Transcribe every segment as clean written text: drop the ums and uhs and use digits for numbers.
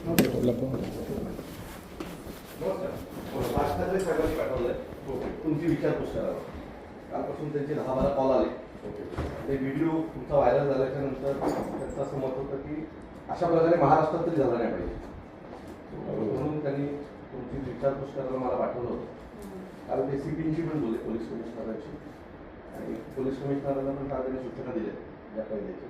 राष्ट्रातले साहेबांनी पाठवलंय तुमची विचारपूस करावं. कालपासून त्यांचे 10-12 कॉल आले. ते व्हिडिओ तुमचा व्हायरल झाल्याच्या नंतर त्यांचं असं मत होतं की अशा प्रकारे महाराष्ट्रात तरी झालं नाही पाहिजे, म्हणून त्यांनी तुमची विचारपूस करायला मला पाठवलं होतं. काल ते CPंशी पण बोलले, पोलीस कमिशनरांशी, आणि पोलीस कमिशनरांना पण काल त्यांनी सूचना दिल्या या कायद्याची.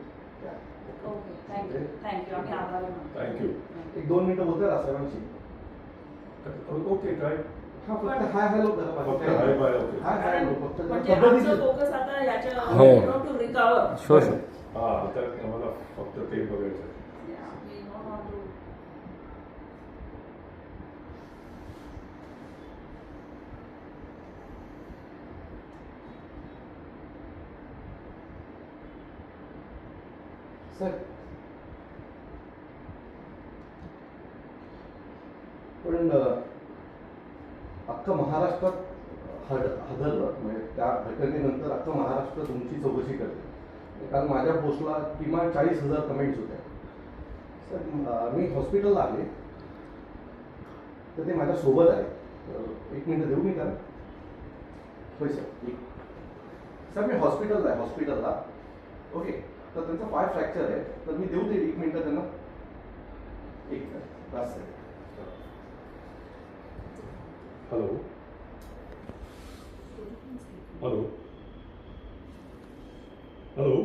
थँक्यू. 1-2 मिनिटं बोलतात रासाहेबांशी. ओके काय हा फक्त हाय हॅलो करा. Hi bye. ओके. हाय हाय फक्त म्हणजे आमचं फोकस आता याच्या हो. To recover. शुअर. हा आता आम्हाला फक्त ते बघायचं. सर पण अख्खं महाराष्ट्रात हादरलं, म्हणजे त्या घटनेनंतर अख्खं महाराष्ट्र तुमची चौकशी करते. काल माझ्या पोस्टला किमान 40,000 कमेंट्स होत्या. सर मी हॉस्पिटलला आहे, तर ते माझ्या सोबत आहे. 1 मिनिट देऊ मी त्याला? होय सर. सर मी हॉस्पिटलला आहे, हॉस्पिटलला. ओके, तर त्यांचा पाय फ्रॅक्चर आहे, तर मी देऊ ते 1 मिनिट त्यांना. 1 मिनिट बस sir. Hello hello hello.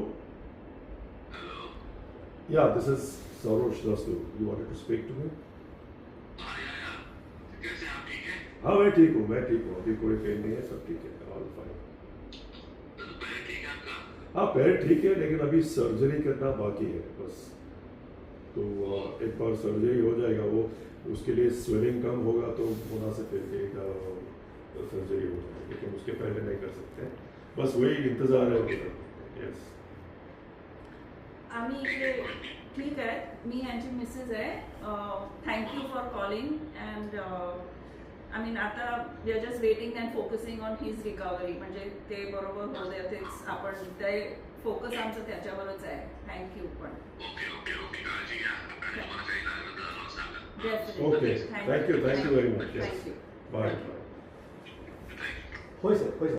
Yeah, this is Saurabh Srivastava. You wanted to speak to me? हाँ मैं ठीक हूँ, अभी कोई पेन नहीं है, सब ठीक है, ऑल फाइन. हाँ पैर ठीक है, लेकिन अभी सर्जरी करना बाकी है बस. तो एक बार सर्जरी हो जाएगा, वो उसके लिए स्वेलिंग कम होगा तो पुनः से फिर एक सर्जरी हो जाएगी, लेकिन उसके पहले नहीं कर सकते. बस वही इंतजार है. यस. आम्ही इकडे ठीक आहे. मी यांची मिसेस आहे. Thank you for calling. And I mean आता we are just waiting and focusing on his recovery. म्हणजे ते बरोबर होऊ दे, तेच आपण ते फोकस आमचं त्याच्यावरच आहे. थँक्यू. पण okay, thank you very much. Thank you. Bye. होय सर, होय सर.